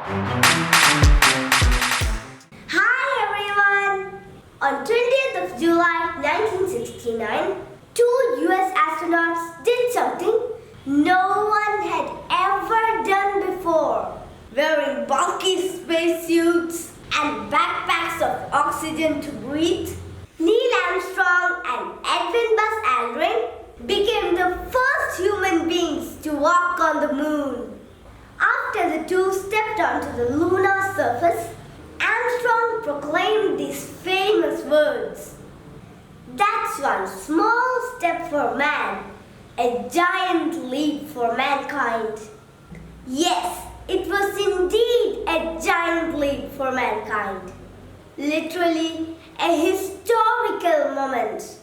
Hi everyone! On 20th of July 1969, two US astronauts did something no one had ever done before. Wearing bulky spacesuits and backpacks of oxygen to breathe, Neil Armstrong and Edwin Aldrin became the first human beings to walk on the moon. After the two stepped onto the lunar surface, Armstrong proclaimed these famous words: "That's one small step for man, a giant leap for mankind." Yes, it was indeed a giant leap for mankind. Literally a historical moment.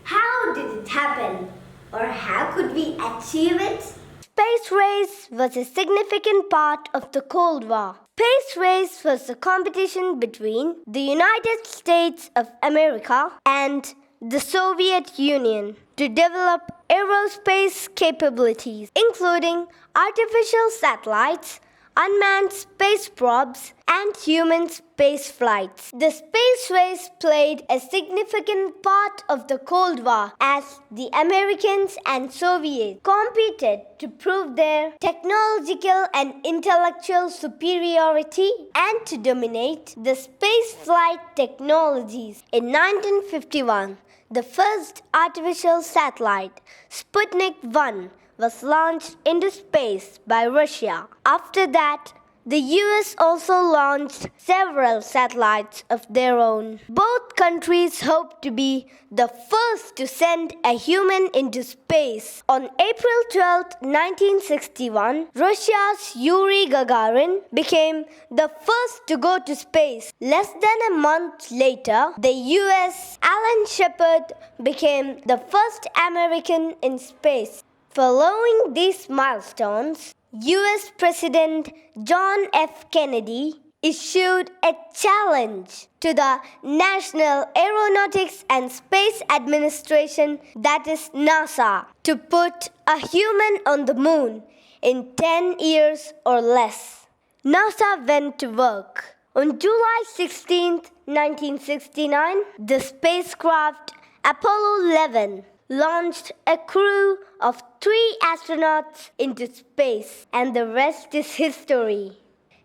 How did it happen? Or how could we achieve it? Space race was a significant part of the Cold War. Space race was a competition between the United States of America and the Soviet Union to develop aerospace capabilities, including artificial satellites, unmanned space probes, and human space flights. The space race played a significant part of the Cold War as the Americans and Soviets competed to prove their technological and intellectual superiority and to dominate the space flight technologies. In 1951, the first artificial satellite, Sputnik 1, was launched into space by Russia. After that, the US also launched several satellites of their own. Both countries hoped to be the first to send a human into space. On April 12, 1961, Russia's Yuri Gagarin became the first to go to space. Less than a month later, the US Alan Shepard became the first American in space. Following these milestones, US President John F. Kennedy issued a challenge to the National Aeronautics and Space Administration, that is NASA, to put a human on the moon in 10 years or less. NASA went to work. On July 16, 1969, the spacecraft Apollo 11 launched a crew of 3 astronauts into space, and the rest is history.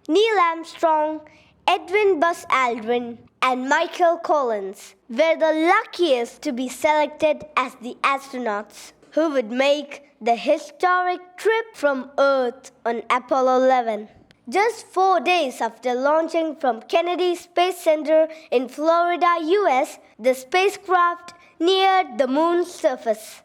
Neil Armstrong, Edwin Aldrin, and Michael Collins were the luckiest to be selected as the astronauts who would make the historic trip from Earth on Apollo 11. Just 4 days after launching from Kennedy Space Center in Florida, US, the spacecraft neared the moon's surface.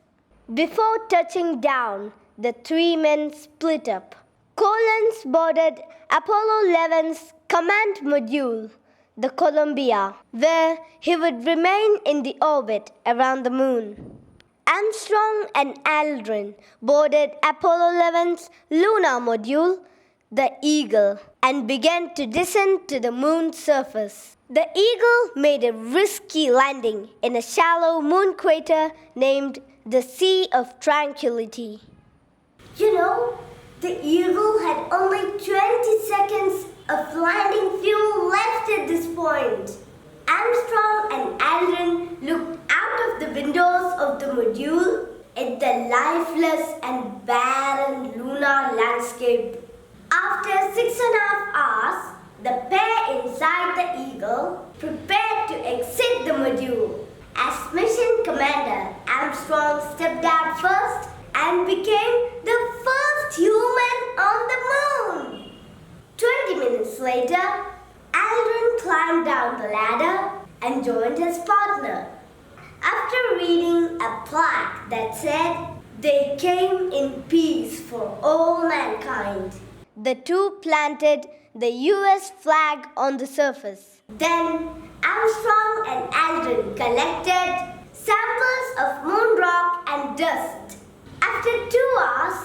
Before touching down, the 3 men split up. Collins boarded Apollo 11's command module, the Columbia, where he would remain in the orbit around the moon. Armstrong and Aldrin boarded Apollo 11's lunar module, the Eagle, and began to descend to the moon's surface. The Eagle made a risky landing in a shallow moon crater named the Sea of Tranquility. You know, the Eagle had only 20 seconds of landing fuel left at this point. Armstrong and Aldrin looked out of the windows of the module at the lifeless and barren lunar landscape. After 6.5 hours, the pair inside the Eagle prepared to exit the module. As mission commander, Armstrong stepped out first and became the first human on the moon. 20 minutes later, Aldrin climbed down the ladder and joined his partner. After reading a plaque that said, "They came in peace for all mankind," the two planted the US flag on the surface. Then Armstrong and Aldrin collected samples of moon rock and dust. After 2 hours,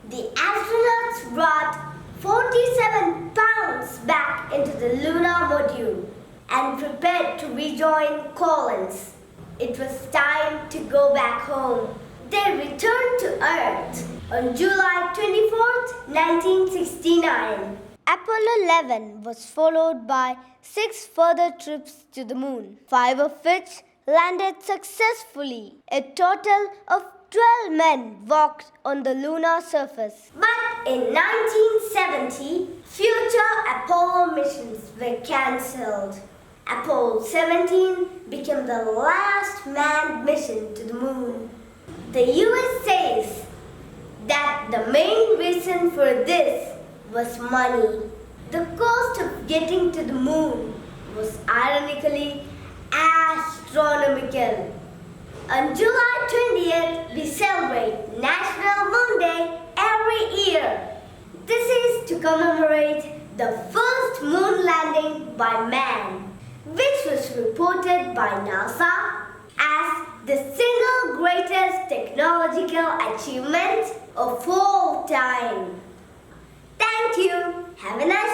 the astronauts brought 47 pounds back into the lunar module and prepared to rejoin Collins. It was time to go back home. They returned to Earth on July 24, 1969. Apollo 11 was followed by 6 further trips to the moon, 5 of which landed successfully. A total of 12 men walked on the lunar surface. But in 1970, future Apollo missions were cancelled. Apollo 17 became the last manned mission to the moon. The US says that the main reason for this was money. The cost of getting to the moon was ironically astronomical. On July 20th, we celebrate National Moon Day every year. This is to commemorate the first moon landing by man, which was reported by NASA as the single greatest technological achievement of all time. Thank you. Have a nice day.